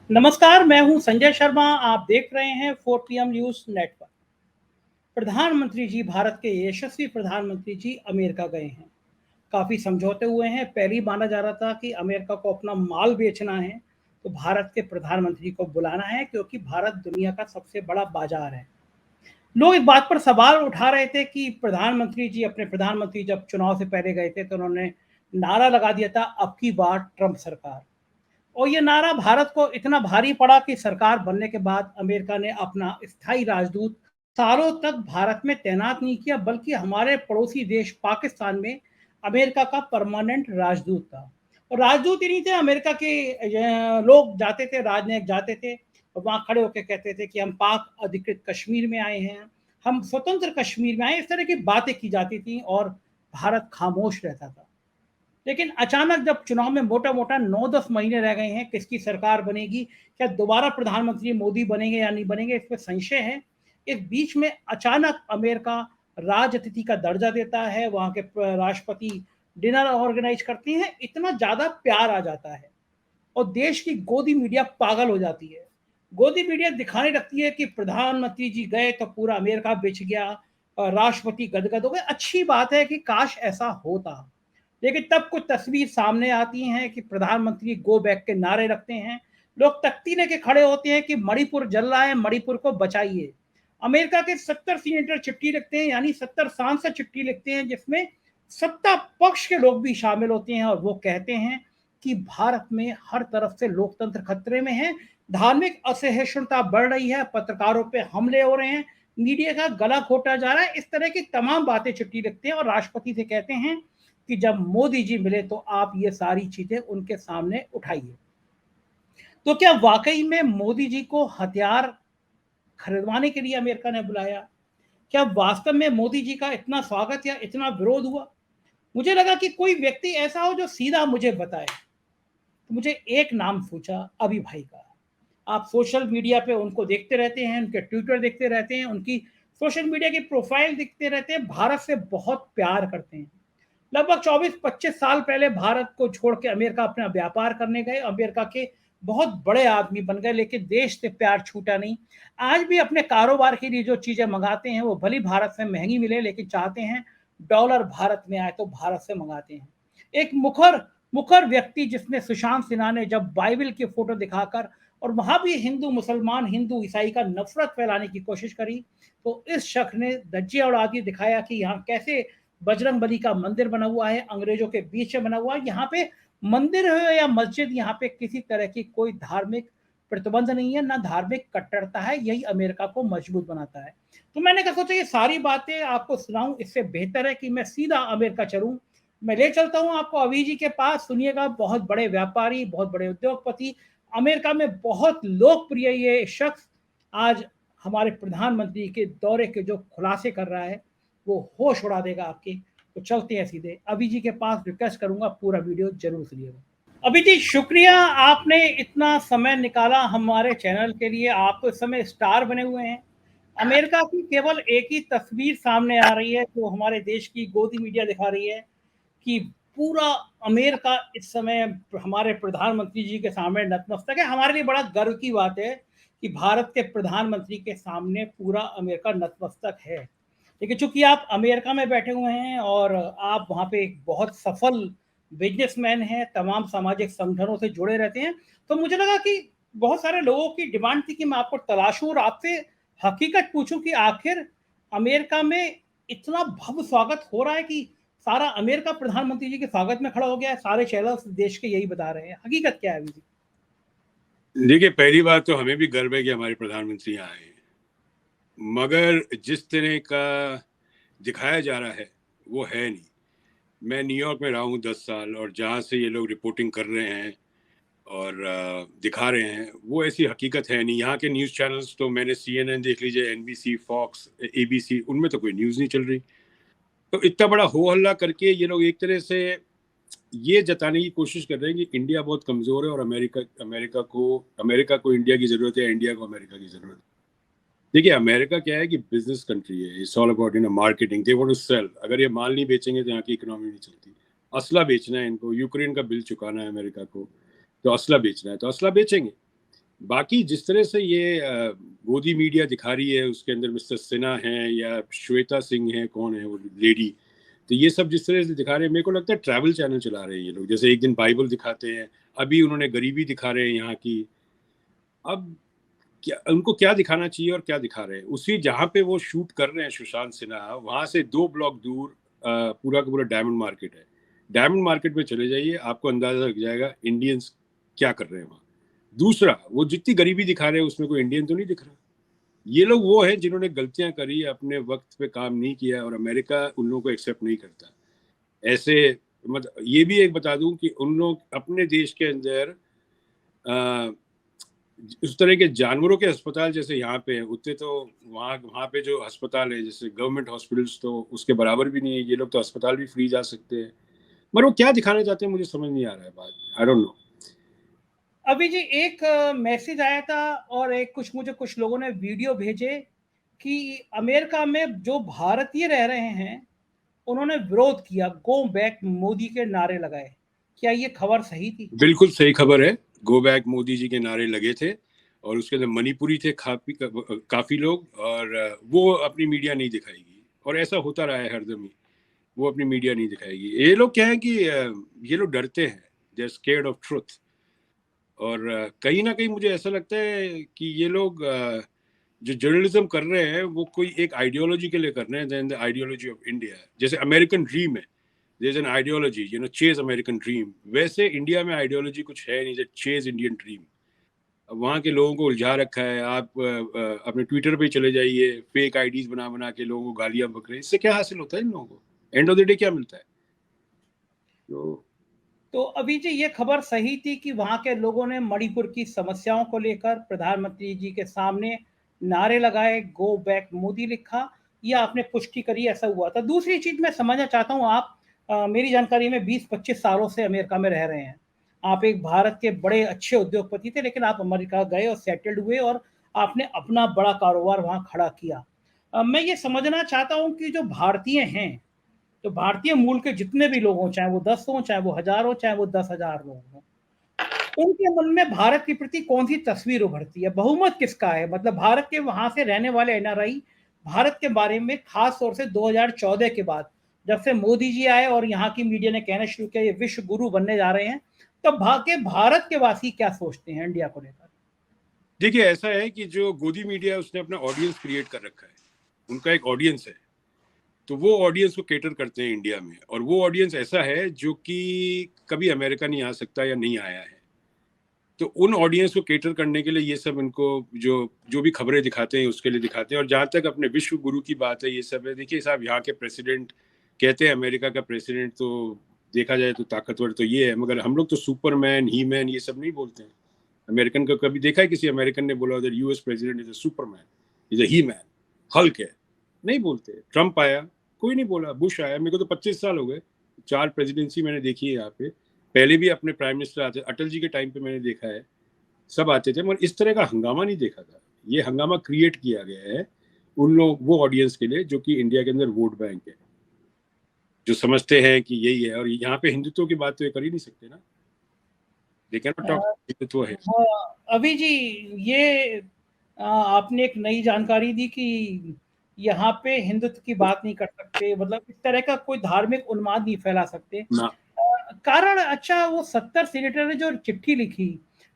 नमस्कार, मैं हूं संजय शर्मा। आप देख रहे हैं 4 पीएम न्यूज नेटवर्क। प्रधानमंत्री जी, भारत के यशस्वी प्रधानमंत्री जी अमेरिका गए हैं। काफ़ी समझौते हुए हैं। पहले ही माना जा रहा था कि अमेरिका को अपना माल बेचना है, तो भारत के प्रधानमंत्री को बुलाना है, क्योंकि भारत दुनिया का सबसे बड़ा बाजार है। लोग इस बात पर सवाल उठा रहे थे कि प्रधानमंत्री जब चुनाव से पहले गए थे, तो उन्होंने नारा लगा दिया था, अब की बार ट्रंप सरकार। और ये नारा भारत को इतना भारी पड़ा कि सरकार बनने के बाद अमेरिका ने अपना स्थायी राजदूत सालों तक भारत में तैनात नहीं किया, बल्कि हमारे पड़ोसी देश पाकिस्तान में अमेरिका का परमानेंट राजदूत था। और राजदूत ही नहीं थे, अमेरिका के लोग जाते थे, राजनयिक जाते थे और वहाँ खड़े होकर कहते थे कि हम पाक अधिकृत कश्मीर में आए हैं, हम स्वतंत्र कश्मीर में आए। इस तरह की बातें की जाती थी और भारत खामोश रहता था। लेकिन अचानक जब चुनाव में मोटा-मोटा 9-10 महीने रह गए हैं, किसकी सरकार बनेगी, क्या दोबारा प्रधानमंत्री मोदी बनेंगे या नहीं बनेंगे, इसमें संशय है। इस बीच में अचानक अमेरिका राजअतिथि का दर्जा देता है, वहाँ के राष्ट्रपति डिनर ऑर्गेनाइज करते हैं, इतना ज़्यादा प्यार आ जाता है और देश की गोदी मीडिया पागल हो जाती है। गोदी मीडिया दिखाने लगती है कि प्रधानमंत्री जी गए तो पूरा अमेरिका बिछ गया और राष्ट्रपति गदगद हो गए। अच्छी बात है कि काश ऐसा होता। लेकिन तब कुछ तस्वीर सामने आती हैं कि प्रधानमंत्री गो बैक के नारे रखते हैं, लोग तख्ती लेके खड़े होते हैं कि मणिपुर जल रहा है, मणिपुर को बचाइए। अमेरिका के 70 सीनेटर चिट्ठी लिखते हैं, यानी 70 सांसद चिट्ठी लिखते हैं, जिसमें सत्ता पक्ष के लोग भी शामिल होते हैं और वो कहते हैं कि भारत में हर तरफ से लोकतंत्र खतरे में है, धार्मिक असहिष्णुता बढ़ रही है, पत्रकारों पे हमले हो रहे हैं, मीडिया का गला घोटा जा रहा है। इस तरह की तमाम बातें चिट्ठी लिखते हैं और राष्ट्रपति से कहते हैं कि जब मोदी जी मिले तो आप ये सारी चीजें उनके सामने उठाइए। तो क्या वाकई में मोदी जी को हथियार खरीदवाने के लिए अमेरिका ने बुलाया? क्या वास्तव में मोदी जी का इतना स्वागत या इतना विरोध हुआ? मुझे लगा कि कोई व्यक्ति ऐसा हो जो सीधा मुझे बताए। तो मुझे एक नाम सोचा, अभी भाई का। आप सोशल मीडिया पे उनको देखते रहते हैं, उनके ट्विटर देखते रहते हैं, उनकी सोशल मीडिया की प्रोफाइल देखते रहते हैं, भारत से बहुत प्यार करते हैं। लगभग 24-25 साल पहले भारत को छोड़ के अमेरिका अपना व्यापार करने गए, अमेरिका के बहुत बड़े आदमी बन गए, लेकिन देश से प्यार छूटा नहीं। आज भी अपने कारोबार के लिए जो चीज़ें मंगाते हैं वो भली भारत से महंगी मिले, लेकिन चाहते हैं डॉलर भारत में आए तो भारत से मंगाते हैं। एक मुखर मुखर व्यक्ति जिसने सुशांत सिन्हा ने जब बाइबल की फोटो दिखाकर और वहां भी हिंदू मुसलमान हिंदू ईसाई का नफरत फैलाने की कोशिश करी, तो इस शख्स ने धज्जियां उड़ा दी, दिखाया कि यहाँ कैसे बजरंग बली का मंदिर बना हुआ है, अंग्रेजों के बीच में बना हुआ है। यहाँ पे मंदिर है या मस्जिद, यहाँ पे किसी तरह की कोई धार्मिक प्रतिबंध नहीं है, ना धार्मिक कट्टरता है। यही अमेरिका को मजबूत बनाता है। तो मैंने कहा सोचा ये सारी बातें आपको सुनाऊं, इससे बेहतर है कि मैं सीधा अमेरिका चलूं। मैं ले चलता हूं आपको अवी जी के पास। सुनिएगा, बहुत बड़े व्यापारी, बहुत बड़े उद्योगपति, अमेरिका में बहुत लोकप्रिय ये शख्स आज हमारे प्रधानमंत्री के दौरे के जो खुलासे कर रहा है, वो होश उड़ा देगा आपके। तो चलते हैं सीधे अभी जी के पास। रिक्वेस्ट करूंगा पूरा वीडियो जरूर सुनिएगा। अभी जी, शुक्रिया, आपने इतना समय निकाला हमारे चैनल के लिए। आप तो इस समय स्टार बने हुए हैं। अमेरिका की केवल एक ही तस्वीर सामने आ रही है जो हमारे देश की गोदी मीडिया दिखा रही है कि पूरा अमेरिका इस समय हमारे प्रधानमंत्री जी के सामने नतमस्तक है। हमारे लिए बड़ा गर्व की बात है कि भारत के प्रधानमंत्री के सामने पूरा अमेरिका नतमस्तक है। लेकिन चूंकि आप अमेरिका में बैठे हुए हैं और आप वहाँ पे एक बहुत सफल बिजनेसमैन हैं, तमाम सामाजिक संगठनों से जुड़े रहते हैं, तो मुझे लगा कि बहुत सारे लोगों की डिमांड थी कि मैं आपको तलाशूं और आपसे हकीकत पूछूं कि आखिर अमेरिका में इतना भव्य स्वागत हो रहा है कि सारा अमेरिका प्रधानमंत्री जी के स्वागत में खड़ा हो गया है। सारे चैनल्स देश के यही बता रहे हैं, हकीकत क्या है अभी? देखिए, पहली बात तो हमें भी गर्व है कि हमारे प्रधानमंत्री यहाँ आए, मगर जिस तरह का दिखाया जा रहा है वो है नहीं। मैं न्यूयॉर्क में रहा हूँ 10 साल, और जहाँ से ये लोग रिपोर्टिंग कर रहे हैं और दिखा रहे हैं वो ऐसी हकीकत है नहीं। यहाँ के न्यूज़ चैनल्स तो मैंने CNN देख लीजिए, NBC, फॉक्स, ABC, उनमें तो कोई न्यूज़ नहीं चल रही। तो इतना बड़ा हो हल्ला करके ये लोग एक तरह से ये जताने की कोशिश कर रहे हैं कि इंडिया बहुत कमज़ोर है और अमेरिका को इंडिया की ज़रूरत है, इंडिया को अमेरिका की ज़रूरत है। देखिए, अमेरिका क्या है कि बिजनेस कंट्री है। It's all about marketing. They want to sell. अगर ये माल नहीं बेचेंगे तो यहाँ की इकोनॉमी नहीं चलती। असला बेचना है इनको, यूक्रेन का बिल चुकाना है अमेरिका को, तो असला बेचना है तो असला बेचेंगे। बाकी जिस तरह से ये गोदी मीडिया दिखा रही है, उसके अंदर मिस्टर सिन्हा हैं या श्वेता सिंह है, कौन है वो लेडी, तो ये सब जिस तरह से दिखा रहे हैं, मेरे को लगता है ट्रैवल चैनल चला रहे हैं ये लोग। जैसे एक दिन बाइबल दिखाते हैं, अभी उन्होंने गरीबी दिखा रहे हैं यहाँ की। अब क्या उनको क्या दिखाना चाहिए और क्या दिखा रहे हैं? उसी जहाँ पे वो शूट कर रहे हैं सुशांत सिन्हा, वहां से 2 ब्लॉक दूर पूरा का पूरा डायमंड मार्केट है। डायमंड मार्केट में चले जाइए, आपको अंदाजा लग जाएगा इंडियंस क्या कर रहे हैं वहाँ। दूसरा, वो जितनी गरीबी दिखा रहे हैं उसमें कोई इंडियन तो नहीं दिख रहा। ये लोग वो हैं जिन्होंने गलतियां करी, अपने वक्त पे काम नहीं किया, और अमेरिका उन लोगों को एक्सेप्ट नहीं करता। ऐसे मतलब ये भी एक बता दूं कि उन लोग अपने देश के अंदर उस तरह के जानवरों के अस्पताल जैसे यहाँ पे हैं, उतने तो वहाँ वहाँ पे जो अस्पताल है जैसे गवर्नमेंट हॉस्पिटल्स, तो उसके बराबर भी नहीं है। ये लोग तो अस्पताल भी फ्री जा सकते हैं, मगर वो क्या दिखाना चाहते हैं मुझे समझ नहीं आ रहा है बात। I don't know. अभी जी एक मैसेज आया था और एक कुछ लोगों ने वीडियो भेजे कि अमेरिका में जो भारतीय रह रहे हैं उन्होंने विरोध किया, गो बैक मोदी के नारे लगाए। क्या ये खबर सही थी? बिल्कुल सही खबर है। गो बैक मोदी जी के नारे लगे थे, और उसके अंदर मणिपुरी थे काफी लोग, और वो अपनी मीडिया नहीं दिखाएगी, और ऐसा होता रहा है हरदम ही। वो अपनी मीडिया नहीं दिखाएगी। ये लोग क्या है कि ये लोग डरते हैं, they are scared of truth. और कहीं ना कहीं मुझे ऐसा लगता है कि ये लोग जो जर्नलिज्म कर रहे हैं वो कोई एक आइडियोलॉजी के लिए कर रहे हैं, then the ideology of India. जैसे अमेरिकन ड्रीम है, there is an ideology, you know, chase American dream. वैसे इंडिया में आइडियोलॉजी कुछ है नहीं, चेज इंडियन ड्रीम। अब वहाँ के लोगों को उलझा रखा है। आप अपने ट्विटर पे चले जाइए, फेक आईडीज बना बना के लोगों को गालियां बक रहे हैं। इससे क्या हासिल होता है इन लोगों को? एंड ऑफ द डे क्या मिलता है? तो अभी जी ये खबर सही थी कि वहां के लोगों ने मणिपुर की समस्याओं को लेकर प्रधानमंत्री जी के सामने नारे लगाए, गो बैक मोदी लिखा, या आपने पुष्टि करी ऐसा हुआ था? दूसरी चीज मैं समझना चाहता हूँ, आप मेरी जानकारी में 20-25 सालों से अमेरिका में रह रहे हैं। आप एक भारत के बड़े अच्छे उद्योगपति थे, लेकिन आप अमेरिका गए और सेटल्ड हुए और आपने अपना बड़ा कारोबार वहां खड़ा किया। मैं ये समझना चाहता हूँ कि जो भारतीय हैं, तो भारतीय मूल के जितने भी लोग हों, चाहे वो 10 हों, चाहे वो 1000 हों, चाहे वो 10,000 लोग हों, उनके मन में भारत के प्रति कौन सी तस्वीर उभरती है? बहुमत किसका है? मतलब भारत के वहां से रहने वाले एनआरआई भारत के बारे में खास तौर से 2014 के बाद, जब से मोदी जी आए और यहाँ की मीडिया ने कहना शुरू किया ये विश्व गुरु बनने जा रहे हैं, तब भारत के वासी क्या सोचते हैं इंडिया को लेकर? देखिए, ऐसा है कि जो गोदी मीडिया उसने अपना ऑडियंस क्रिएट कर रखा है। उनका एक ऑडियंस है, तो वो ऑडियंस को केटर करते हैं इंडिया में। और वो ऑडियंस ऐसा है जो कि कभी अमेरिका नहीं आ सकता या नहीं आया है। तो उन ऑडियंस को केटर करने के लिए ये सब इनको जो जो भी खबरें दिखाते हैं उसके लिए दिखाते हैं। और जहाँ तक अपने विश्व गुरु की बात है, ये सब है। देखिए साहब, यहाँ के प्रेसिडेंट कहते हैं अमेरिका का प्रेसिडेंट तो देखा जाए तो ताकतवर तो ये है, मगर हम लोग तो सुपरमैन, ही मैन, ये सब नहीं बोलते हैं। अमेरिकन को कभी देखा है किसी अमेरिकन ने बोला उधर US president is a Superman, is a he man, Hulk है? नहीं बोलते। ट्रम्प आया, कोई नहीं बोला। बुश आया, मेरे को तो 25 साल हो गए, 4 प्रेसिडेंसी मैंने देखी है यहाँ पे। पहले भी अपने प्राइम मिनिस्टर आते, अटल जी के टाइम पे मैंने देखा है, सब आते थे, मगर इस तरह का हंगामा नहीं देखा था। ये हंगामा क्रिएट किया गया है उन लोग, वो ऑडियंस के लिए जो कि इंडिया के अंदर वोट बैंक है, जो समझते हैं कि यही है। और यहाँ पे हिंदुत्व की बात तो ये कर ही नहीं सकते ना, लेकिन हिंदुत्व है। अभी जी ये आपने एक नई जानकारी दी कि यहाँ पे हिंदुत्व की बात नहीं कर सकते, मतलब इस तरह का कोई धार्मिक उन्माद नहीं फैला सकते। कारण, अच्छा, वो 70 सीनेटर ने जो चिट्ठी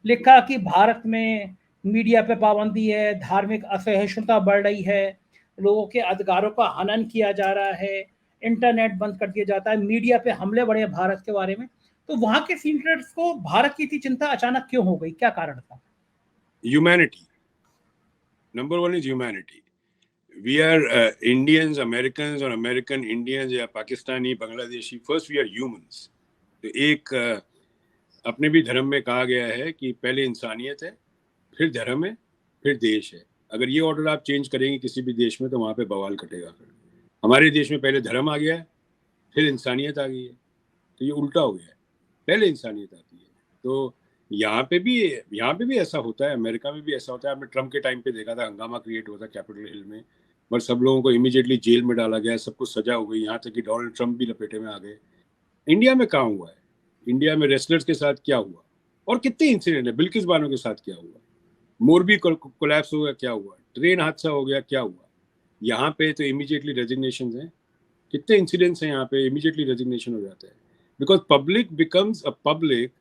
लिखा कि भारत में मीडिया पे पाबंदी है, धार्मिक असहिष्णुता बढ़ रही है, लोगों के अधिकारों का हनन किया जा रहा है, इंटरनेट बंद कर दिया जाता है, मीडिया पे हमले बढ़े भारत के बारे में, तो वहां के सीनेटर्स को भारत की इतनी चिंता अचानक क्यों हो गई? क्या कारण था? Humanity, number 1 is humanity. We are Indians, American और अमेरिकन इंडियंस या Pakistani, Bangladeshi, first we are humans. तो एक अपने भी धर्म में कहा गया है कि पहले इंसानियत है, फिर धर्म है, फिर देश है। अगर ये ऑर्डर आप चेंज करेंगे किसी भी देश में तो वहाँ पे बवाल कटेगा। फिर हमारे देश में पहले धर्म आ गया है, फिर इंसानियत आ गई है, तो ये उल्टा हो गया है, पहले इंसानियत आती है। तो यहाँ पे भी ऐसा होता है, अमेरिका में भी ऐसा होता है। आपने ट्रम्प के टाइम पे देखा था, हंगामा क्रिएट हुआ था कैपिटल हिल में, पर सब लोगों को इमीडिएटली जेल में डाला गया, सबको सजा हो गई, यहाँ तक कि डोनाल्ड ट्रम्प भी लपेटे में आ गए। इंडिया में कहाँ हुआ है? इंडिया में रेसलर्स के साथ क्या हुआ, और कितने इंसिडेंट है, बिल्किस बानो के साथ क्या हुआ? मोरबी कोलैप्स हो गया, क्या हुआ? ट्रेन हादसा हो गया, क्या हुआ? यहाँ पे तो इमीडिएटली रेजिग्नेशन हैं। कितने इंसिडेंट्स हैं यहाँ पे, इमीडिएटली रेजिग्नेशन हो जाता है, because public becomes a public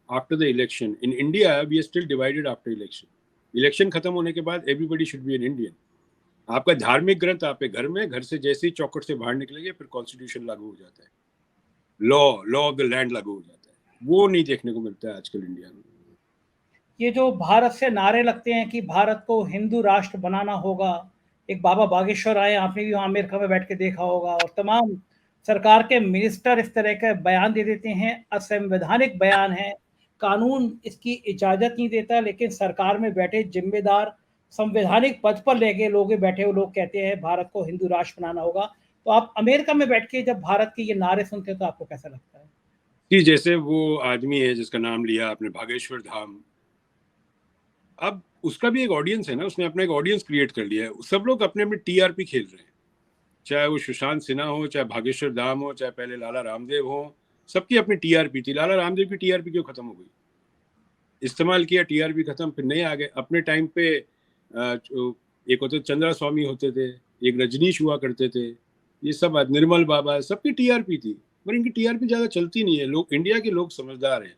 after the election. In India we are still divided after election. Election खत्म होने के बाद everybody should be an Indian. आपका धार्मिक ग्रंथ आपके घर में, घर से जैसे ही चौखट से बाहर निकलेंगे फिर कॉन्स्टिट्यूशन लागू हो जाता है, लॉ ऑफ द लैंड लागू हो जाता है। वो नहीं देखने को मिलता है आजकल इंडिया में। ये जो भारत से नारे लगते हैं कि भारत को हिंदू राष्ट्र बनाना होगा, एक बाबा बागेश्वर आए, आपने भी वहाँ अमेरिका में बैठ के देखा होगा, और तमाम सरकार के मिनिस्टर इस तरह का बयान दे देते हैं, असंवैधानिक बयान है, कानून इसकी इजाज़त नहीं देता, लेकिन सरकार में बैठे जिम्मेदार संवैधानिक पद पर लेके लोग बैठे हुए लोग कहते हैं भारत को हिंदू राष्ट्र बनाना होगा। तो आप अमेरिका में बैठ के जब भारत के ये नारे सुनते हैं तो आपको कैसा लगता है? कि जैसे वो आदमी है जिसका नाम लिया आपने, भागेश्वर धाम, अब उसका भी एक ऑडियंस है ना, उसने अपना एक ऑडियंस क्रिएट कर लिया है। सब लोग अपने अपने टीआरपी खेल रहे हैं, चाहे वो सुशांत सिन्हा हो, चाहे भागेश्वर धाम हो, चाहे पहले लाला रामदेव हो, सबकी अपनी टीआरपी थी। लाला रामदेव की टीआरपी क्यों खत्म हो गई? इस्तेमाल किया, टीआरपी खत्म, फिर नए आ गए। अपने टाइम पे एक होते चंद्रा स्वामी होते थे, एक रजनीश हुआ करते थे, ये सब निर्मल बाबा, सबकी टीआरपी थी, पर इनकी टीआरपी ज्यादा चलती नहीं है। लोग, इंडिया के लोग समझदार हैं,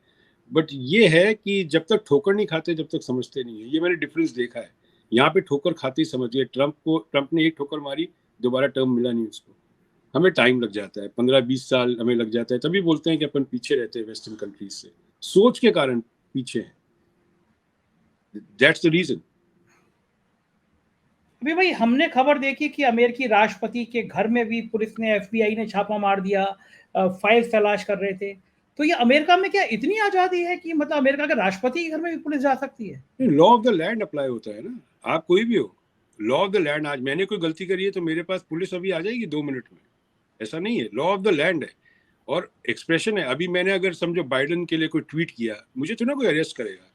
बट ये है कि जब तक ठोकर नहीं खाते जब तक समझते नहीं है। ये मैंने डिफरेंस देखा है। यहाँ पे ठोकर खाते ही समझ गए। ट्रंप ने एक ठोकर मारी, दोबारा टर्म मिला नहीं उसको। हमें टाइम लग जाता है, 15-20 साल हमें लग जाता है, तभी बोलते हैं कि अपन पीछे रहते हैं वेस्टर्न कंट्रीज से, सोच के कारण पीछे हैं। That's the reason. अभी भाई हमने खबर देखी कि अमेरिकी राष्ट्रपति के घर में भी पुलिस ने, एफबीआई ने छापा मार दिया, फाइल तलाश कर रहे थे। तो ये अमेरिका में क्या इतनी आजादी है कि मतलब अमेरिका के राष्ट्रपति के घर में भी पुलिस जा सकती है? Law of the land apply होता है ना, आप कोई भी हो, लॉ ऑफ द लैंड। आज मैंने कोई गलती करी है तो मेरे पास पुलिस अभी आ जाएगी 2 मिनट में, ऐसा नहीं है। लॉ ऑफ द लैंड है और एक्सप्रेशन है। अभी मैंने अगर समझो बाइडेन के लिए कोई ट्वीट किया, मुझे तो ना कोई अरेस्ट करेगा,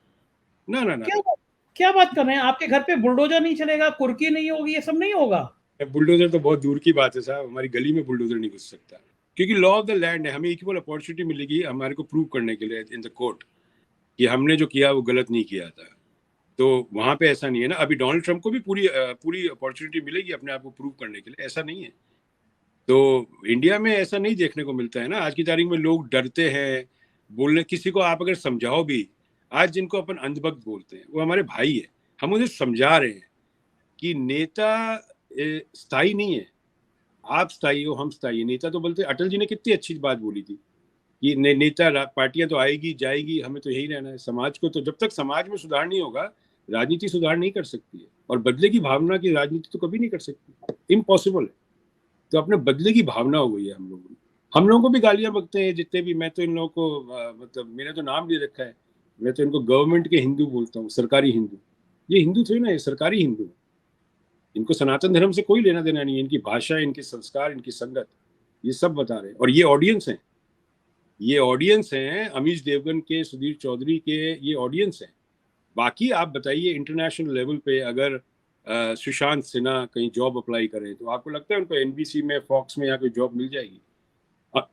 ना ना ना। क्या बात कर रहे हैं? आपके घर पे बुलडोजर नहीं चलेगा, कुर्की नहीं होगी, ये सब नहीं होगा? बुलडोजर तो बहुत दूर की बात है साहब, हमारी गली में बुलडोजर नहीं घुस सकता, क्योंकि लॉ ऑफ द लैंड है। हमें इक्वल अपॉर्चुनिटी मिलेगी हमारे को प्रूव करने के लिए इन द कोर्ट कि हमने जो किया वो गलत नहीं किया था। तो वहां पे ऐसा नहीं है ना। अभी डोनाल्ड ट्रंप को भी पूरी अपॉर्चुनिटी मिलेगी अपने आप को प्रूव करने के लिए, ऐसा नहीं है। तो इंडिया में ऐसा नहीं देखने को मिलता है ना। आज की तारीख में लोग डरते हैं बोलने। किसी को आप अगर समझाओ भी, आज जिनको अपन अंधभक्त बोलते हैं वो हमारे भाई है, हम उन्हें समझा रहे हैं कि नेता स्थायी नहीं है। आप स्थायी हो, हम स्थायी है। नेता तो बोलते, अटल जी ने कितनी अच्छी बात बोली थी कि नेता पार्टियां तो आएगी जाएगी, हमें तो यही रहना है। समाज को तो, जब तक समाज में सुधार नहीं होगा राजनीति सुधार नहीं कर सकती है, और बदले की भावना की राजनीति तो कभी नहीं कर सकती, इम्पॉसिबल है। तो अपने बदले की भावना हो गई है हम लोगों में। हम लोगों को भी गालियां बकते हैं जितने भी। मैं तो इन लोगों को मतलब मैंने तो नाम भी रखा है, मैं तो इनको गवर्नमेंट के हिंदू बोलता हूँ, सरकारी हिंदू। ये हिंदू थोड़ी ना, ये सरकारी हिंदू। इनको सनातन धर्म से कोई लेना देना नहीं है। इनकी भाषा, इनके संस्कार, इनकी संगत, ये सब बता रहे हैं। और ये ऑडियंस हैं, ये ऑडियंस हैं अमीश देवगन के, सुधीर चौधरी के, ये ऑडियंस हैं। बाकी आप बताइए इंटरनेशनल लेवल पे अगर सुशांत सिन्हा कहीं जॉब अप्लाई करें तो आपको लगता है उनको एनबीसी में, फॉक्स में यहाँ कोई जॉब मिल जाएगी?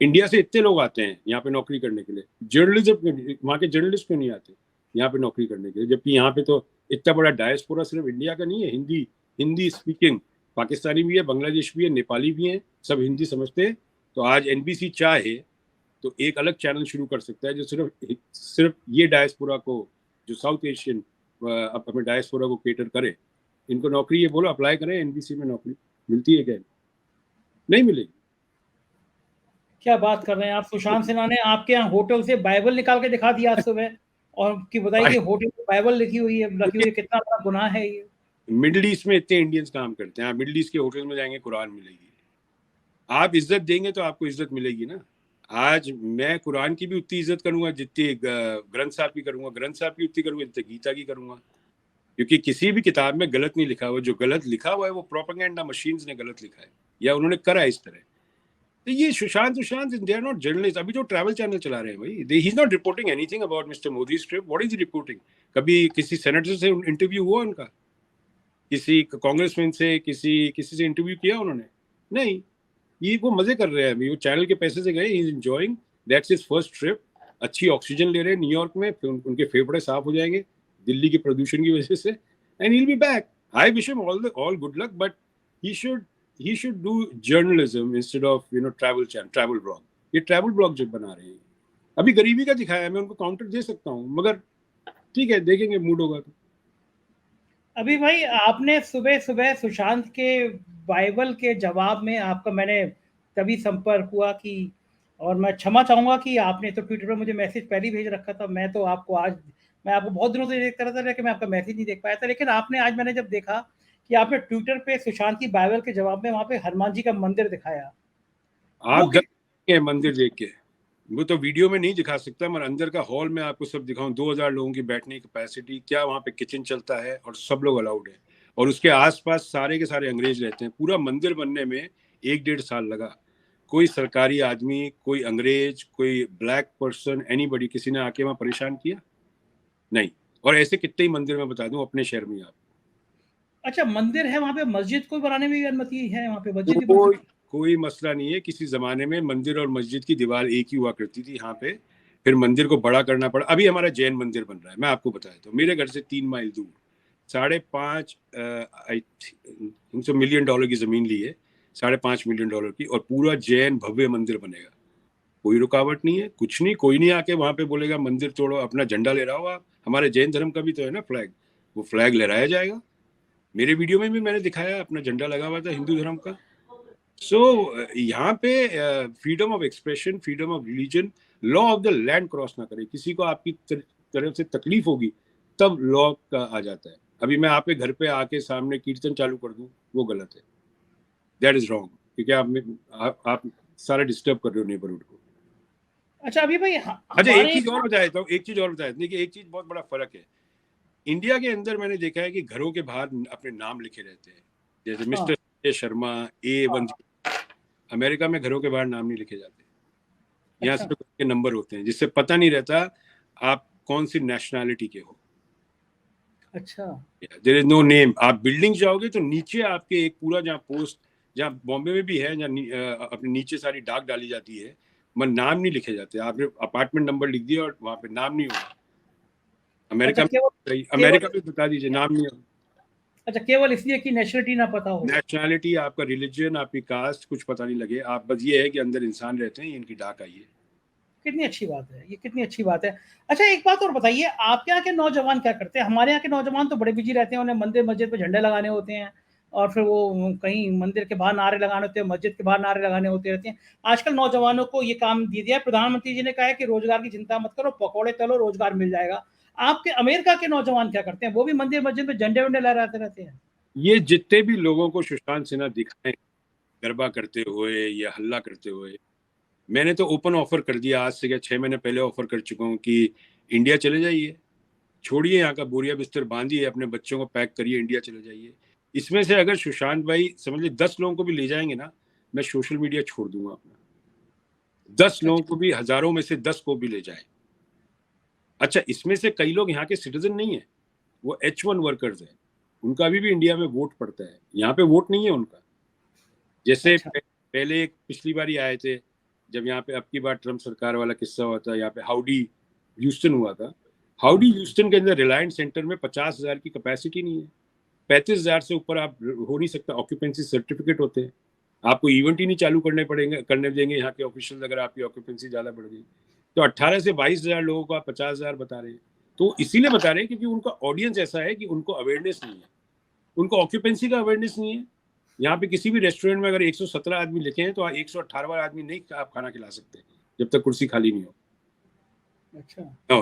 इंडिया से इतने लोग आते हैं यहाँ पे नौकरी करने के लिए, जर्नलिज्म, वहाँ के जर्नलिस्ट क्यों नहीं आते यहाँ पे नौकरी करने के लिए? जबकि यहाँ पे तो इतना बड़ा डायस्पोरा सिर्फ इंडिया का नहीं है, हिंदी स्पीकिंग पाकिस्तानी भी है, बांग्लादेश भी है, नेपाली भी है, सब हिंदी समझते हैं। तो आज एनबीसी चाहे तो एक अलग चैनल शुरू कर सकता है जो सिर्फ ये डायस्पोरा को, जो साउथ एशियन अपने डायस्पोरा को केटर करे। इनको नौकरी, ये बोलो अप्लाई करें एनबीसी में, नौकरी मिलती है क्या? नहीं मिलेगी। क्या बात कर रहे हैं आप? सुशांत सिन्हा ने आपके यहाँ होटल से बाइबल निकाल के दिखा दिया आज सुबह, और कि बताइए कि होटल में बाइबल लिखी हुई है, कितना बड़ा गुनाह है ये। मिडिल ईस्ट में इतने इंडियंस काम करते हैं, आप मिडिल ईस्ट के होटल में जाएंगे कुरान मिलेगी। आप इज्जत देंगे तो आपको इज्जत मिलेगी ना। आज मैं कुरान की भी उतनी इज्जत करूंगा जितनी ग्रंथ साहब की करूंगा, ग्रंथ साहब की उतनी करूंगा जितनी गीता की करूंगा, क्योंकि किसी भी किताब में गलत नहीं लिखा हुआ। जो गलत लिखा हुआ है वो प्रोपेगेंडा मशीन्स ने गलत लिखा है, या उन्होंने करा इस तरह। तो ये Sushant they are not journalist. अभी जो ट्रैवल चैनल चला रहे हैं भाई, he is not reporting anything about mister Modi's trip. What is reporting? कभी किसी सेनेटर से इंटरव्यू हुआ उनका? किसी कांग्रेसमैन से, किसी से इंटरव्यू किया उन्होंने? नहीं। ये वो मजे कर रहे हैं अभी, वो चैनल के पैसे से गए, he is enjoying, that's his first trip. अच्छी ऑक्सीजन ले रहे हैं न्यूयॉर्क में, फिर उनके फेफड़े साफ हो जाएंगे, दिल्ली के प्रदूषण की वजह से, and he will be back. I wish him all good luck, but he should do journalism instead of travel blog. ये ट्रैवल ब्लॉग जो बना रहे हैं, अभी गरीबी का दिखाया है, मैं उनको काउंटर दे सकता हूँ, मगर ठीक है, देखेंगे मूड होगा तो. अभी भाई आपने सुबह सुबह सुशांत के बाइबल के जवाब में आपका मैंने तभी संपर्क हुआ कि, और मैं क्षमा चाहूंगा कि आपने तो ट्विटर पर मुझे मैसेज पहले ही भेज रखा था. मैं आपको बहुत दिनों से देखता रहता था, लेकिन मैं आपका मैसेज नहीं देख पाया था. लेकिन आपने आज मैंने जब देखा कि आपने ट्विटर पे सुशांत की बाइबल के जवाब में वहां पे हनुमान जी का मंदिर दिखाया. आप गए मंदिर देख के? वो तो वीडियो में नहीं दिखा सकता, मगर अंदर का हॉल में आपको सब दिखाऊं. 2000 लोगों की बैठने की कैपेसिटी, क्या वहाँ पे किचन चलता है और सब लोग अलाउड है, और उसके आसपास सारे के सारे अंग्रेज रहते हैं. पूरा मंदिर बनने में 1-1.5 साल लगा. कोई सरकारी आदमी, कोई अंग्रेज, कोई ब्लैक पर्सन, एनीबॉडी, किसी ने आके वहाँ परेशान किया नहीं. और ऐसे कितने ही मंदिर में बता दूं अपने शहर में. आप अच्छा, मंदिर है वहां पे, मस्जिद को बनाने में भी अनुमति है वहां पे? मस्जिद भी कोई मसला नहीं है. किसी जमाने में मंदिर और मस्जिद की दीवार एक ही हुआ करती थी यहाँ पे, फिर मंदिर को बड़ा करना पड़ा. अभी हमारा जैन मंदिर बन रहा है, मैं आपको बताया तो, मेरे घर से 3 माइल दूर 5.5 मिलियन डॉलर की जमीन ली है, $5.5 मिलियन की, और पूरा जैन भव्य मंदिर बनेगा. कोई रुकावट नहीं है, कुछ नहीं. कोई नहीं आके वहां पे बोलेगा मंदिर तोड़ो, अपना झंडा ले रहा हो आप. हमारे जैन धर्म का भी तो है ना फ्लैग, वो फ्लैग लहराया जाएगा. मेरे वीडियो में भी मैंने दिखाया, अपना झंडा लगा हुआ था हिंदू धर्म का. सो यहाँ पे freedom of expression, freedom of religion, law of the land cross ना करे. किसी को आपकी तरफ से तकलीफ होगी तब लॉ का आ जाता है. अभी मैं आपके घर पे आके सामने कीर्तन चालू कर दूं, वो गलत है. दैट इज रॉन्ग, क्योंकि आप सारा डिस्टर्ब कर रहे हो नेबरहुड को. अच्छा अभी भाई अच्छा, एक चीज और बता देता हूँ, देखिए एक चीज बहुत बड़ा फर्क है. इंडिया के अंदर मैंने देखा है कि घरों के बाहर अपने नाम लिखे रहते हैं, जैसे mister Sanjay Sharma A1. America में घरों के बाहर नाम नहीं लिखे जाते. यहाँ सिर्फ के नंबर होते हैं, जिससे पता नहीं रहता आप कौन सी नेशनैलिटी के हो. अच्छा, देयर इज नो नेम. आप बिल्डिंग जाओगे तो नीचे आपके एक पूरा, जहाँ पोस्ट, जहाँ बॉम्बे में भी है, जहाँ अपने नीचे सारी डाक डाली जाती है, मगर नाम नहीं लिखे जाते. आपने अपार्टमेंट नंबर लिख दिया और वहाँ पे नाम नहीं होगा. अमेरिका में बता दीजिए, नाम नहीं होगा. अच्छा, केवल इसलिए कि नेशनलिटी ना पता हो. नेशनैलिटी, आपका रिलीजन, आपकी कास्ट कुछ पता नहीं लगे. आप बस ये है कि अंदर इंसान रहते हैं, इनकी डाक आई है. कितनी अच्छी बात है ये, कितनी अच्छी बात है. अच्छा एक बात और बताइए, आपके यहाँ के नौजवान क्या करते हैं? हमारे यहाँ के नौजवान तो बड़े बिजी रहते हैं, उन्हें मंदिर मस्जिद पे झंडे लगाने होते हैं, और फिर वो कहीं मंदिर के बाहर नारे लगाने होते हैं, मस्जिद के बाहर नारे लगाने होते रहते हैं. आजकल नौजवानों को ये काम दे दिया है. प्रधानमंत्री जी ने कहा है कि रोजगार की चिंता मत करो, पकौड़े तलो, रोजगार मिल जाएगा. आपके अमेरिका के नौजवान क्या करते हैं? वो भी मंदिर मस्जिद में झंडे वंडे लहराते रहते हैं. ये जितने भी लोगों को सुशांत सिन्हा दिखाए गरबा करते हुए या हल्ला करते हुए, मैंने तो ओपन ऑफर कर दिया. आज से क्या 6 महीने पहले ऑफर कर चुका हूँ कि इंडिया चले जाइए, छोड़िए यहाँ का बोरिया बिस्तर, बांधिए, अपने बच्चों को पैक करिए, इंडिया चले जाइए. इसमें से अगर सुशांत भाई समझ लीजिए 10 लोगों को भी ले जाएंगे ना, मैं सोशल मीडिया छोड़ दूंगा अपना. 10 लोगों को भी, हजारों में से 10 को भी ले जाए. अच्छा, इसमें से कई लोग यहाँ के सिटीजन नहीं है, वो H1 वर्कर्स है. उनका अभी भी इंडिया में वोट पड़ता है, यहाँ पे वोट नहीं है उनका. जैसे पहले पिछली बार ही आए थे, जब यहाँ पे अब की बार ट्रम्प सरकार वाला किस्सा हुआ था, यहाँ पे हाउडी ह्यूस्टन हुआ था. हाउडी ह्यूस्टन के अंदर रिलायंस सेंटर में 50,000 की कैपेसिटी नहीं है. 35,000 से ऊपर आप हो नहीं सकता. ऑक्यूपेंसी सर्टिफिकेट होते हैं, आपको इवेंट ही नहीं चालू करने देंगे यहाँ के ऑफिशियल, अगर आपकी ऑक्यूपेंसी ज्यादा बढ़ गई. तो 18 से 22,000 लोगों को आप 50,000 बता रहे हैं. तो इसीलिए बता रहे हैं क्योंकि उनका ऑडियंस ऐसा है कि उनको अवेयरनेस नहीं है, उनको ऑक्यूपेंसी का अवेयरनेस नहीं है. यहाँ पे किसी भी रेस्टोरेंट में अगर 117 आदमी लिखे हैं तो 118वां आदमी नहीं आप खाना खिला सकते जब तक कुर्सी खाली नहीं हो. अच्छा, तो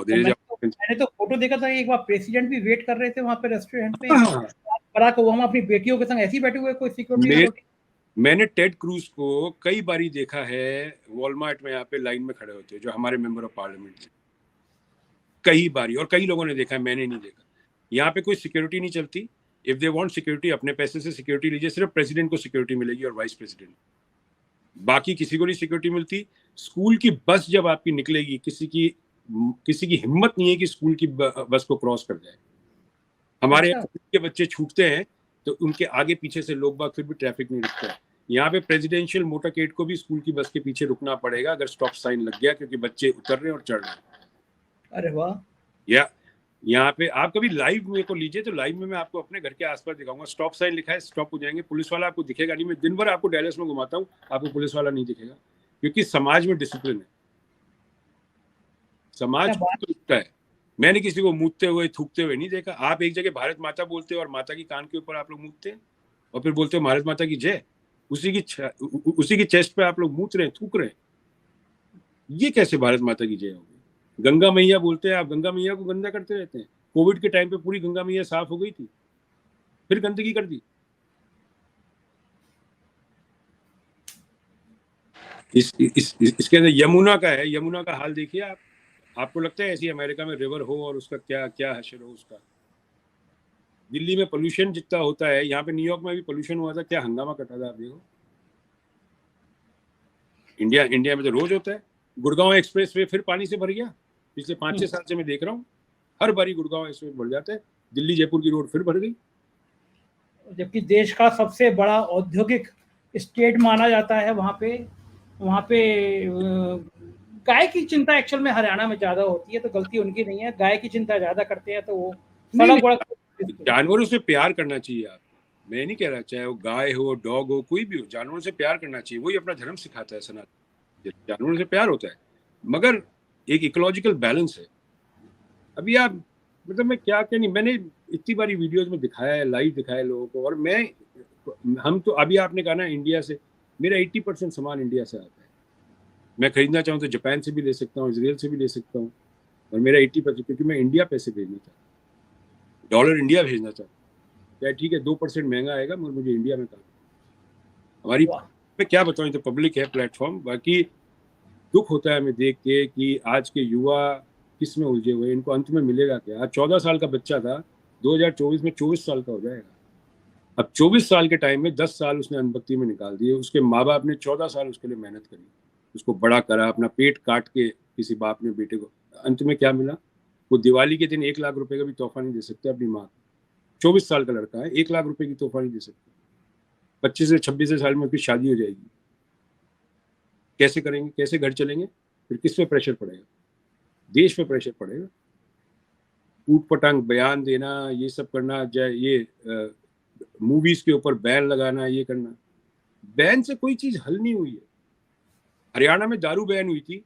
मैंने तो फोटो देखा था, एक बार प्रेसिडेंट भी वेट कर रहे थे वहां पे रेस्टोरेंट पे. बराक ओबामा अपनी बेटियों के संग ऐसे ही बैठे हुए, कोई सिक्योरिटी. मैंने टेड क्रूज को कई बारी देखा है वॉलमार्ट में, यहाँ पे लाइन में खड़े होते हैं, जो हमारे मेंबर ऑफ पार्लियामेंट थे, कई बारी. और कई लोगों ने देखा है, मैंने नहीं देखा. यहाँ पे कोई सिक्योरिटी नहीं चलती. इफ दे वांट सिक्योरिटी, अपने पैसे से सिक्योरिटी लीजिए. सिर्फ प्रेसिडेंट को सिक्योरिटी मिलेगी और वाइस प्रेसिडेंट, बाकी किसी को नहीं सिक्योरिटी मिलती. स्कूल की बस जब आपकी निकलेगी, किसी की हिम्मत नहीं है कि स्कूल की बस को क्रॉस कर जाए. हमारे के बच्चे छूटते हैं तो उनके आगे पीछे से लोग बाग, फिर भी ट्रैफिक नहीं रुकता है. यहाँ पे प्रेसिडेंशियल मोटरकेड को भी स्कूल की बस के पीछे रुकना पड़ेगा अगर स्टॉप साइन लग गया, क्योंकि बच्चे उतर रहे हैं और चढ़ रहे हैं. अरे वाह. या यहाँ पे आप कभी लाइव मेरे को लीजिए, तो लाइव में मैं आपको अपने घर के आसपास दिखाऊंगा। स्टॉप साइन लिखा है, स्टॉप हो जाएंगे, पुलिस वाला आपको दिखेगा नहीं। मैं दिन भर आपको डैलस में घुमाता हूँ, आपको पुलिस वाला नहीं दिखेगा, क्योंकि समाज में डिसिप्लिन है। समाज तो है। मैंने किसी को मूतते हुए थूकते हुए नहीं देखा। आप एक जगह भारत माता बोलते हो और माता की कान के ऊपर आप लोग मूतते हैं और फिर बोलते हो भारत माता की जय। उसी की चेस्ट पे आप लोग मूत रहे हैं, थूक रहे हैं। ये कैसे भारत माता की जय होगी? गंगा मैया बोलते हैं आप, गंगा मैया को गंदा करते रहते हैं। कोविड के टाइम पे पूरी गंगा मैया साफ हो गई थी, फिर गंदगी कर दी। इसके अंदर यमुना का है, यमुना का हाल देखिए आप। आपको लगता है ऐसी अमेरिका में रिवर हो और उसका क्या क्या हशर हो उसका? दिल्ली में पोल्यूशन जितना होता है, यहाँ पे न्यूयॉर्क में भी पोल्यूशन हुआ था, क्या हंगामा कटा था आप देखो। इंडिया में तो रोज होता है। गुड़गांव एक्सप्रेस वे फिर पानी से भर गया। पिछले 5-6 साल से मैं देख रहा हूँ, हर बारी गुड़गांव एक्सप्रेस भर जाता है। दिल्ली जयपुर की रोड फिर भर गई, जबकि देश का सबसे बड़ा औद्योगिक स्टेट माना जाता है। वहाँ पे गाय की चिंता एक्चुअल में हरियाणा में ज्यादा होती है, तो गलती उनकी नहीं है। गाय की चिंता ज्यादा करते हैं तो वो सड़क बड़ा। जानवरों से प्यार करना चाहिए आप। मैं नहीं कह रहा, चाहे वो गाय हो, डॉग हो, कोई भी हो, जानवरों से प्यार करना चाहिए। वही अपना धर्म सिखाता है सनातन। जानवरों से प्यार होता है, मगर एक इकोलॉजिकल बैलेंस है। अभी आप मतलब मैं क्या नहीं, मैंने इतनी बारी वीडियोज में दिखाया है, लाइव दिखाया है लोगों को। और हम तो अभी आपने कहा ना इंडिया से, मेरा 80% सामान इंडिया से आता है। मैं खरीदना चाहूँ तो जापान से भी ले सकता हूँ, इसराइल से भी ले सकता हूँ। और मेरा 80%, क्योंकि मैं इंडिया पैसे भेजना चाहता हूँ, डॉलर इंडिया भेजना चाहता हूँ। क्या ठीक है 2% महंगा आएगा, मगर मुझे इंडिया में काम। हमारी मैं क्या बताऊँ, तो पब्लिक है प्लेटफॉर्म। बाकी दुख होता है हमें देख के कि आज के युवा किस में उलझे हुए, इनको अंत में मिलेगा क्या? आज 14 साल का बच्चा था, 2024 में 24 साल का हो जाएगा। अब 24 साल के टाइम में 10 साल उसने अनबत्ती में निकाल दिए। उसके माँ बाप ने 14 साल उसके लिए मेहनत करी, उसको बड़ा करा, अपना पेट काट के किसी बाप ने बेटे को। अंत में क्या मिला? वो दिवाली के दिन 1 लाख रुपए का भी तोहफा नहीं दे सकते अपनी माँ को। 24 साल का लड़का है, 1 लाख रुपए की तोहफा नहीं दे सकते। 25 से 26 साल में उसकी शादी हो जाएगी, कैसे करेंगे? कैसे घर चलेंगे? फिर किस पे प्रेशर पड़ेगा? देश पे प्रेशर पड़ेगा। ऊट पटांग बयान देना, ये सब करना, चाहे ये मूवीज के ऊपर बैन लगाना, ये करना। बैन से कोई चीज हल नहीं हुई है। हरियाणा में दारू बैन हुई थी,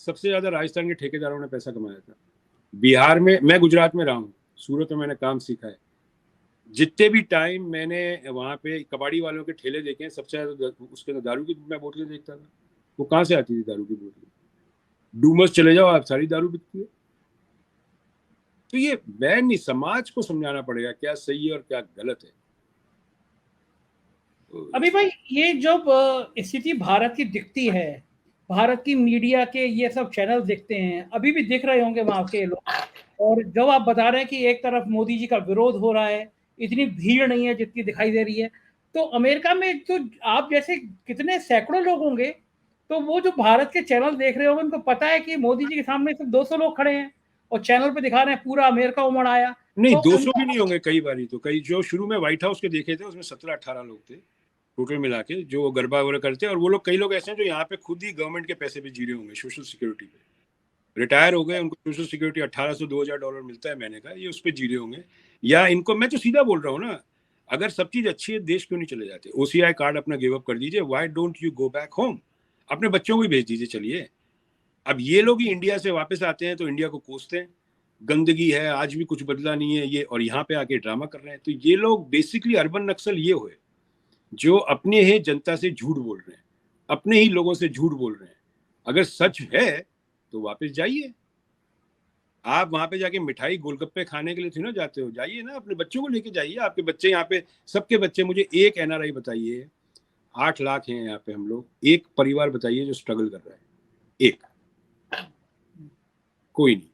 सबसे ज्यादा राजस्थान के ठेकेदारों ने पैसा कमाया था। बिहार में, मैं गुजरात में रहा हूँ, सूरत में मैंने काम सीखा है। जितने भी टाइम मैंने वहां पे कबाड़ी वालों के ठेले देखे हैं, सबसे ज्यादा उसके अंदर दारू की मैं बोतलें देखता था। वो कहाँ से आती थी दारू की बोतलें? डूमस चले जाओ आप, सारी दारू बिकती है। तो ये बैन नहीं, समाज को समझाना पड़ेगा क्या सही है और क्या गलत है। अभी भाई ये जब स्थिति भारत की दिखती है, भारत की मीडिया के ये सब चैनल दिखते हैं, अभी भी दिख रहे होंगे वहां के लोग। और जब आप बता रहे हैं कि एक तरफ मोदी जी का विरोध हो रहा है, इतनी भीड़ नहीं है जितनी दिखाई दे रही है, तो अमेरिका में तो आप जैसे कितने सैकड़ों लोग होंगे, तो वो जो भारत के चैनल देख रहे होंगे उनको पता है कि मोदी जी के सामने सिर्फ 200 लोग खड़े हैं और चैनल पे दिखा रहे हैं पूरा अमेरिका उमड़ आया। नहीं, तो 200 भी नहीं होंगे। कई बारी तो कई जो शुरू में व्हाइट हाउस के देखे थे उसमें 17-18 लोग थे टोटल मिला के, जो गरबा वगैरह करते हैं। और वो लोग, कई लोग ऐसे हैं जो यहाँ पे खुद ही गवर्नमेंट के पैसे पे जी रहे होंगे, सोशल सिक्योरिटी पे रिटायर हो गए, उनको सोशल सिक्योरिटी 1800-2000 डॉलर मिलता है महीने का, ये उस पर जी रहे होंगे। या इनको, मैं तो सीधा बोल रहा हूँ ना, अगर सब चीज अच्छी है, देश क्यों नहीं चले जाते? OCI कार्ड अपना गिव अप कर दीजिए, why don't you go back home? अपने बच्चों को भी भेज दीजिए। चलिए, अब ये लोग ही इंडिया से वापस आते हैं तो इंडिया को कोसते हैं, गंदगी है, आज भी कुछ बदला नहीं है ये, और यहाँ पे आके ड्रामा कर रहे हैं। तो ये लोग बेसिकली अर्बन नक्सल ये हुए, जो अपने ही जनता से झूठ बोल रहे हैं, अपने ही लोगों से झूठ बोल रहे हैं। अगर सच है तो वापस जाइए। आप वहां पे जाके मिठाई गोलगप्पे खाने के लिए थी ना जाते हो, जाइए ना, अपने बच्चों को लेके जाइए। आपके बच्चे यहाँ पे, सबके बच्चे, मुझे एक NRI बताइए, 8 लाख हैं यहाँ पे हम लोग, एक परिवार बताइए जो स्ट्रगल कर रहा है, एक, कोई नहीं।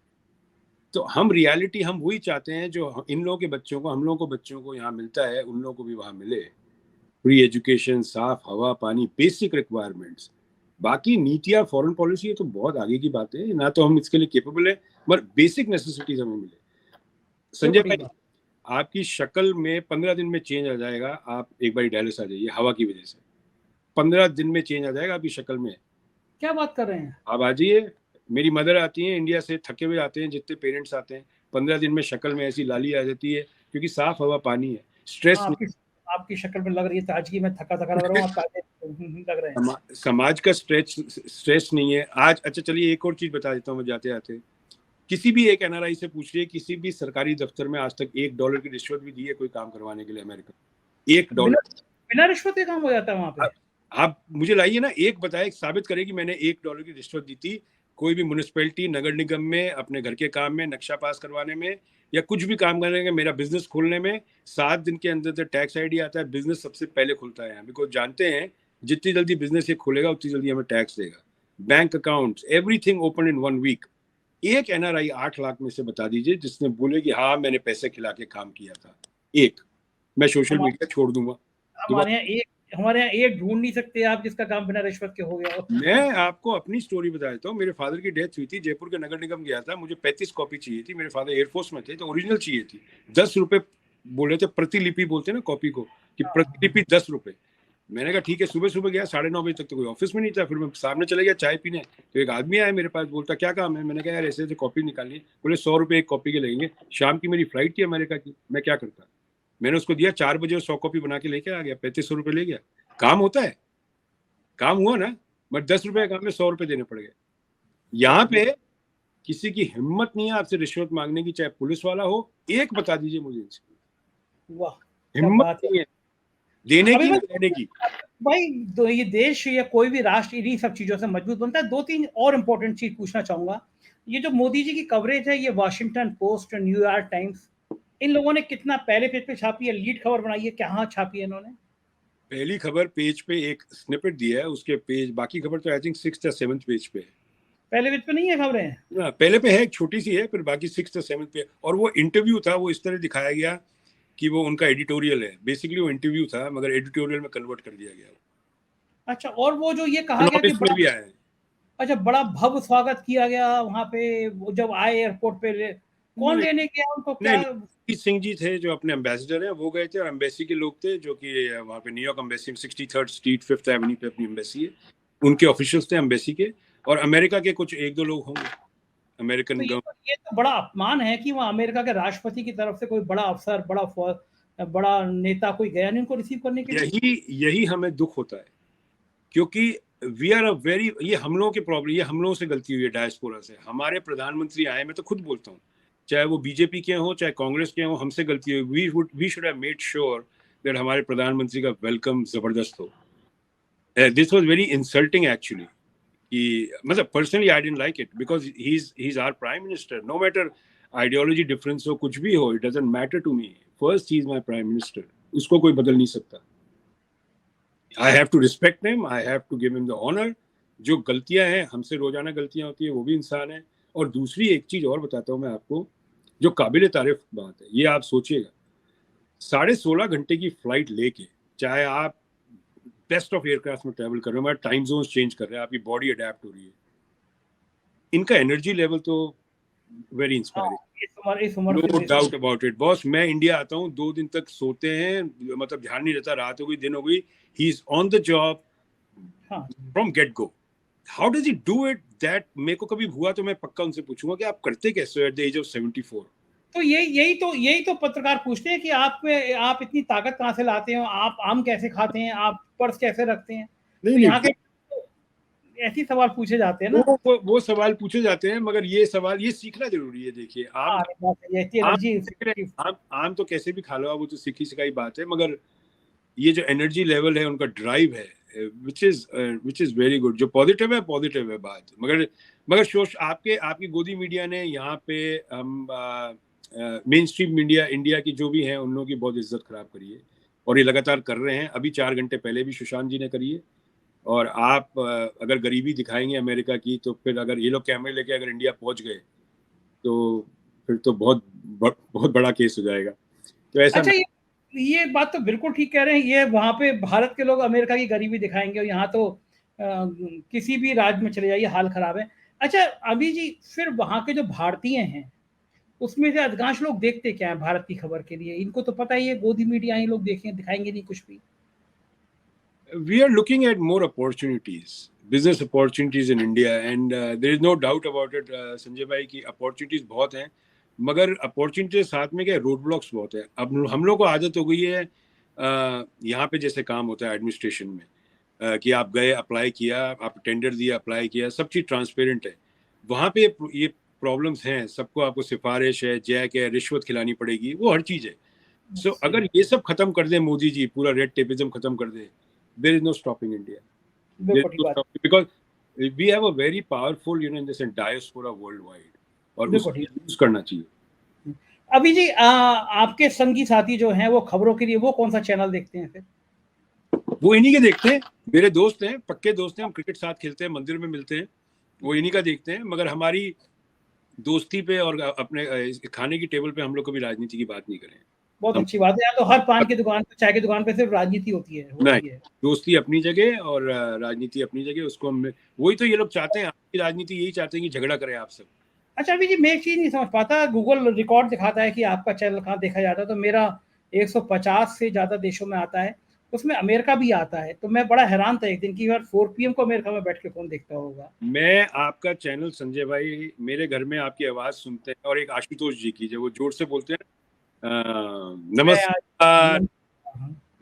तो हम रियलिटी, हम वही चाहते हैं जो इन लोगों के बच्चों को, हम लोगों को बच्चों को यहाँ मिलता है, उन लोगों को भी वहां मिले। फ्री एजुकेशन, साफ हवा पानी, बेसिक रिक्वायरमेंट्स। बाकी नीतियां, फॉरेन पॉलिसी, ये तो बहुत आगे की बात है, ना तो हम इसके लिए केपेबल है, मगर बेसिक नेसेसिटीज हमें मिले। संजय भाई, आपकी शक्ल में 15 दिन में चेंज आ जाएगा। आप एक बार डायलिस आ जाइए, हवा की वजह से 15 दिन में चेंज आ जाएगा आपकी शक्ल में। क्या बात कर रहे हैं? आप आ जाइए, मेरी मदर आती हैं इंडिया से, थके हुए आते हैं, जितने पेरेंट्स आते हैं 15 दिन में शक्ल में ऐसी लाली आ जाती है, क्योंकि साफ हवा पानी है, स्ट्रेस आपकी आपकी शक्ल में लग रही है ताजगी, मैं थका थका लग रहा हूँ, आप ताजे लग रहे हैं। समाज का स्ट्रेस नहीं है आज। अच्छा चलिए एक और चीज बता देता हूँ मैं जाते जाते। किसी भी एक एनआरआई से पूछ रही है, किसी भी सरकारी दफ्तर में आज तक $1 की रिश्वत भी दी है कोई काम करवाने के लिए अमेरिका? $1। बिना रिश्वत के काम हो जाता है वहां पे? आप मुझे लाइए ना, एक बताए, साबित करे कि मैंने $1 की रिश्वत दी थी कोई भी म्युनिसिपैलिटी, नगर निगम में, अपने घर के काम में, नक्शा पास करवाने में, या कुछ भी काम करने में, मेरा बिजनेस खोलने में। 7 दिन के अंदर से टैक्स आईडी आता है, बिजनेस सबसे पहले खुलता है यहाँ, बिकॉज जानते हैं जितनी जल्दी बिजनेस ये खोलेगा उतनी जल्दी हमें टैक्स देगा। Bank accounts, everything open in 1 week. एक एनआरआई 8 लाख में से बता दीजिए जिसने बोले कि हाँ मैंने पैसे खिला के काम किया था। एक, मैं सोशल मीडिया छोड़ दूंगा। हमारे यहाँ एक ढूंढ नहीं सकते आप जिसका काम बिना रिश्वत के हो गया हो। मैं आपको अपनी स्टोरी बता देता हूँ। मेरे फादर की डेथ हुई थी, जयपुर के नगर निगम गया था, मुझे 35 कॉपी चाहिए थी। मेरे फादर एयरफोर्स में थे तो ओरिजिनल चाहिए थी। 10 रुपए बोले थे, प्रतिलिपि बोलते ना कॉपी को, कि प्रतिलिपि 10 रुपए। मैंने कहा ठीक है। सुबह सुबह गया, 9:30 बजे तक तो कोई ऑफिस में नहीं था। फिर मैं सामने चले गया चाय पीने, तो एक आदमी आया मेरे पास, बोलता क्या काम है? मैंने कहा यार ऐसे ऐसे कॉपी निकालनी है। बोले 100 रुपए एक कॉपी के लगेंगे। शाम की मेरी फ्लाइट थी अमेरिका की, मैं क्या करता? मैंने उसको दिया, 4 बजे 100 कॉपी बना के लेके आ गया, 3500 रुपए ले गया। काम होता है, काम हुआ ना, बट 10 रुपए का काम में 100 रुपए देने पड़ गए। यहाँ पे किसी की हिम्मत नहीं है आपसे रिश्वत मांगने की, चाहे पुलिस वाला हो। एक बता दीजिए मुझे, वाह, हिम्मत नहीं है देने की, लेने की। भाई ये देश या कोई भी राष्ट्र इन्हीं सब चीजों से मजबूत बनता है। 2-3 और इम्पोर्टेंट चीज पूछना चाहूंगा। ये जो मोदी जी की कवरेज है, ये वॉशिंगटन पोस्ट, न्यूयॉर्क टाइम्स, इन लोगों ने कितना पहले पेज पे छापी है, लीड खबर बनाई है, कहाँ छापी है इन्होंने? पहली खबर पेज पे एक स्निपेट दिया है, उसके पेज, बाकी खबर तो आई थिंक 6th या 7th पेज पे है। पहले पेज पे नहीं है खबरें? पहले पे है, एक छोटी सी है, फिर बाकी 6th या 7th पे। और वो इंटरव्यू था, वो इस तरह दिखाया गया कि वो उनका एडिटोरियल है। बेसिकली वो इंटरव्यू था, मगर एडिटोरियल में कन्वर्ट कर दिया गया। अच्छा, और वो जो ये कहा गया कि में भी आया है। अच्छा, बड़ा भव्य स्वागत किया गया वहां पे, जब आए एयरपोर्ट पे, कौन लेने गया उनको? क्या सिंह जी थे जो अपने एम्बेसडर हैं, वो गए थे, और एम्बेसी के लोग थे जो कि वहाँ पे न्यूयॉर्क एम्बेसी में 63rd स्ट्रीट 5th एवेन्यू पे अपनी एम्बेसी है, उनके ऑफिशियल्स थे एम्बेसी के। और अमेरिका के कुछ 1-2 लोग होंगे अमेरिकन गवर्नमेंट। ये तो बड़ा अपमान है कि वहाँ अमेरिका के राष्ट्रपति की तरफ से कोई बड़ा अफसर, बड़ा नेता कोई गया नहीं उनको रिसीव करने के लिए। यही हमें दुख होता है, क्योंकि वी आर अ वेरी, ये हम लोगों की प्रॉब्लम, ये हम लोगों से गलती हुई है डायस्पोरा से। हमारे प्रधानमंत्री आए, मैं तो खुद बोलता हूँ, चाहे वो बीजेपी के हों चाहे कांग्रेस के हों, हमसे गलती हुई। We should have made sure that हमारे प्रधानमंत्री का वेलकम जबरदस्त हो। This was very insulting actually, कि मतलब personally I didn't like it, because he is our prime minister. No matter ideology difference हो, कुछ भी हो, it doesn't matter to me. First he is my prime minister, उसको कोई बदल नहीं सकता। I have to respect him, I have to give him the honor। जो गलतियां हैं, हमसे रोजाना गलतियां होती है, वो भी इंसान है। और दूसरी एक चीज और बताता हूं मैं आपको, जो काबिल तारीफ बात है, ये आप सोचिएगा, 16.5 घंटे की फ्लाइट लेके, चाहे आप बेस्ट ऑफ एयरक्राफ्ट में ट्रेवल कर रहे हो, टाइम जोन चेंज कर रहे हैं, आपकी बॉडी अडेप्ट हो रही है, इनका एनर्जी लेवल तो very inspiring, no doubt about it. Boss, मैं इंडिया आता हूँ, 2 दिन तक सोते हैं, मतलब ध्यान नहीं रहता, रात हो गई दिन हो गई, he is on the job from get go. How does he do it? That मेरे को कभी हुआ तो मैं पक्का उनसे पूछूंगा कि आप करते कैसे हो एट द एज ऑफ 74। तो यही तो पत्रकार पूछते हैं कि आप इतनी ताकत कहाँ से लाते हो, आप आम कैसे खाते हैं, आप पर्स कैसे रखते हैं? तो यहाँ के ऐसी सवाल पूछे जाते हैं ना। वो सवाल पूछे जाते हैं, मगर ये सवाल, ये सीखना जरूरी है। देखिए आम तो कैसे भी खा लो, वो तो सीखी सिखाई बात है, मगर ये जो एनर्जी लेवल है, उनका ड्राइव है, विच इज वेरी गुड। जो पॉजिटिव है बात। मगर सोच, आपकी गोदी मीडिया ने यहाँ पे हम मेन स्ट्रीम मीडिया इंडिया की जो भी है, उन लोगों की बहुत इज्जत खराब करी है, और ये लगातार कर रहे हैं। अभी 4 घंटे पहले भी सुशांत जी ने करी है। और आप अगर गरीबी दिखाएंगे अमेरिका की, तो फिर अगर ये लोग कैमरे लेके अगर इंडिया पहुंच गए, तो फिर तो बहुत बड़ा केस हो जाएगा। तो ऐसा अच्छा, ये बात तो बिल्कुल ठीक कह रहे हैं। ये वहां पे भारत के लोग अमेरिका की गरीबी दिखाएंगे, और यहाँ तो किसी भी राज्य में चले जाइए हाल खराब है। अच्छा अभी जी, फिर वहां के जो भारतीय हैं, उसमें से अधिकांश लोग देखते क्या है भारत की खबर के लिए? इनको तो पता ही है, गोदी मीडिया ही लोग दिखाएंगे नहीं कुछ भी। We are looking at more opportunities business opportunities in India, and there is no doubt about it, Sanjay भाई, की अपॉर्चुनिटीज बहुत हैं, मगर अपॉर्चुनिटी साथ में क्या रोड ब्लॉक्स बहुत है। अब हम लोग को आदत हो गई है यहाँ पे जैसे काम होता है एडमिनिस्ट्रेशन में, कि आप गए, अप्लाई किया, आप टेंडर दिया, अप्लाई किया, सब चीज़ ट्रांसपेरेंट है। वहाँ पे ये प्रॉब्लम्स हैं, सबको आपको सिफारिश है, जैक है, रिश्वत खिलानी पड़ेगी, वो हर चीज़ है। सो अगर ये सब खत्म कर दे मोदी जी, पूरा रेड टेपिज्म खत्म कर दे, there is no stopping India, because we have a very powerful in this diaspora worldwide, और उसको यूज करना चाहिए। अभी जी आपके संगी साथी जो हैं वो खबरों के लिए वो कौन सा चैनल देखते हैं फिर? वो इन्हीं के देखते हैं, मेरे दोस्त हैं, पक्के दोस्त हैं, हम क्रिकेट साथ खेलते हैं, मंदिर में मिलते हैं, वो इन्हीं का देखते हैं। मगर हमारी दोस्ती पे और अपने खाने की टेबल पे हम लोग कभी राजनीति की बात नहीं करें। बहुत अच्छी बात है। तो हर पान की दुकान पे, चाय की दुकान पे सिर्फ राजनीति होती है? नहीं, दोस्ती अपनी जगह और राजनीति अपनी जगह। उसको हम, वही तो ये लोग चाहते हैं, आपकी राजनीति यही चाहते हैं कि झगड़ा करें आप सब। अच्छा अभी जी मैं एक चीज नहीं समझ पाता, गूगल रिकॉर्ड दिखाता है कि आपका चैनल कहाँ देखा जाता है, तो मेरा 150 से ज्यादा देशों में आता है, उसमें अमेरिका भी आता है। तो मैं बड़ा हैरान था एक दिन की यार 4 PM को अमेरिका में बैठ के कौन देखता होगा। मैं आपका चैनल संजय भाई, मेरे घर में आपकी आवाज सुनते हैं, और एक आशुतोष जी की, जब वो जोर से बोलते हैं नमस्कार,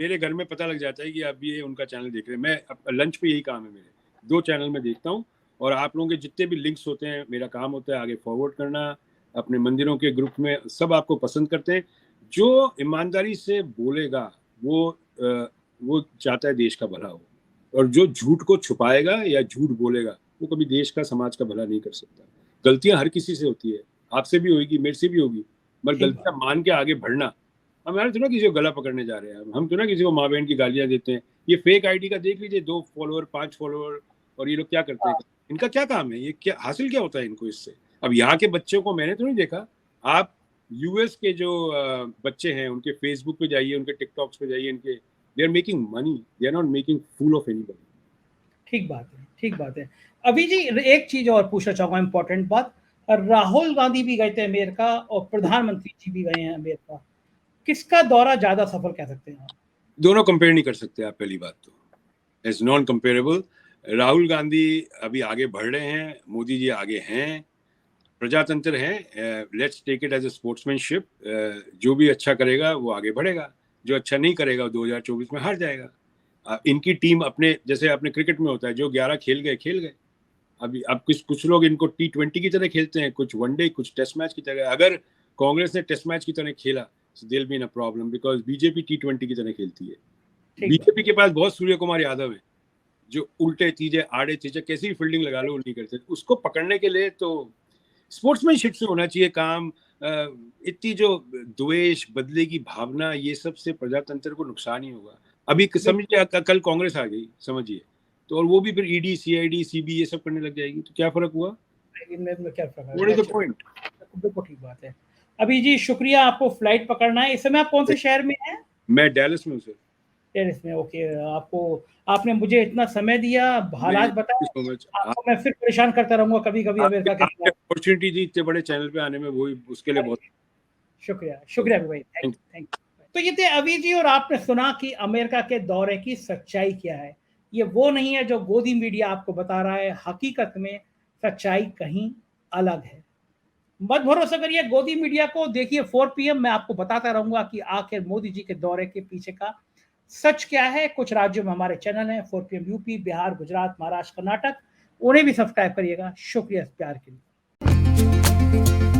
मेरे घर में पता लग जाता है कि आप ये उनका चैनल देख रहे हैं। मैं लंच पे यही काम है मेरे, 2 चैनल में देखता हूँ, और आप लोगों के जितने भी लिंक्स होते हैं, मेरा काम होता है आगे फॉरवर्ड करना, अपने मंदिरों के ग्रुप में सब आपको पसंद करते हैं। जो ईमानदारी से बोलेगा वो चाहता है देश का भला हो, और जो झूठ को छुपाएगा या झूठ बोलेगा वो कभी देश का, समाज का भला नहीं कर सकता। गलतियां हर किसी से होती है, आपसे भी होगी, मेरे से भी होगी, मगर गलतियां मान के आगे बढ़ना। हमारे तो ना किसी को गला पकड़ने जा रहे हैं, हम तो ना किसी को माँ बहन की गालियां देते हैं। ये फेक आईडी का देख लीजिए, 2 फॉलोअर 5 फॉलोअर, और ये लोग क्या करते हैं, इनका क्या काम है, ये क्या हासिल क्या होता है इनको इससे। अब यहाँ के बच्चों को मैंने तो नहीं देखा, आप यूएस के जो बच्चे हैं उनके फेसबुक पे जाइए, उनके टिकटॉक्स पे जाइए, इनके they are making money, they are not making fool of anybody. ठीक बात है, ठीक बात है। अभी जी एक चीज और पूछना चाहूंगा, इंपॉर्टेंट बात, राहुल गांधी भी गए थे अमेरिका और प्रधानमंत्री जी भी गए हैं अमेरिका, किसका दौरा ज्यादा सफल कह सकते हैं आप? दोनों कंपेयर नहीं कर सकते आप, पहली बात तो is non comparable. Rahul Gandhi अभी आगे बढ़ रहे हैं, मोदी जी आगे हैं, प्रजातंत्र है, let's take it as a sportsmanship. जो भी अच्छा करेगा वो आगे बढ़ेगा, जो अच्छा नहीं करेगा वो 2024 में हार जाएगा। इनकी टीम अपने, जैसे अपने क्रिकेट में होता है, जो 11 खेल गए। अभी अब कुछ लोग इनको T20 की तरह खेलते हैं, कुछ वनडे, कुछ टेस्ट मैच की तरह। अगर कांग्रेस ने टेस्ट मैच की तरह खेला there being a problem, because BJP T20 की तरह खेलती है। बीजेपी के पास बहुत सूर्य कुमार यादव है, जो उल्टे चीजें, आड़े चीजें, कैसी भी फील्डिंग लगा लो नहीं करते। उसको पकड़ने के लिए तो स्पोर्ट्समैनशिप से होना चाहिए काम। इतनी जो द्वेष, बदले की भावना, ये सब से प्रजातंत्र को नुकसान ही होगा। अभी समझिए कल कांग्रेस आ गई, समझिए, तो और वो भी फिर ईडी, सीआईडी, सीबी ये सब करने लग जाएगी, तो क्या फर्क हुआ? क्या फर्क है? What is the point? बिल्कुल ठीक बात है। अभी जी शुक्रिया, आपको फ्लाइट पकड़ना है, इस समय आप कौन से शहर में हैं? मैं डैलस में हूँ सर। डैलस में, ओके। आपने मुझे इतना समय दिया, हालात बताए, आपको मैं फिर परेशान करता रहूंगा कभी कभी अमेरिका के खिलाफ। अपॉर्चुनिटी दी इतने बड़े चैनल पे आने में, वो उसके लिए बहुत शुक्रिया भाई, थैंक यू। तो ये थे अभी जी, और आपने सुना कि अमेरिका के दौरे की सच्चाई क्या है। ये वो नहीं है जो गोदी मीडिया आपको बता रहा है, हकीकत में सच्चाई कहीं अलग है। मत भरोसा करिए गोदी मीडिया को, देखिए 4 PM, मैं आपको बताता रहूंगा कि आखिर मोदी जी के दौरे के पीछे का सच क्या है। कुछ राज्यों में हमारे चैनल हैं, 4 PM यूपी, बिहार, गुजरात, महाराष्ट्र, कर्नाटक, उन्हें भी सब्सक्राइब करिएगा। शुक्रिया इस प्यार के लिए।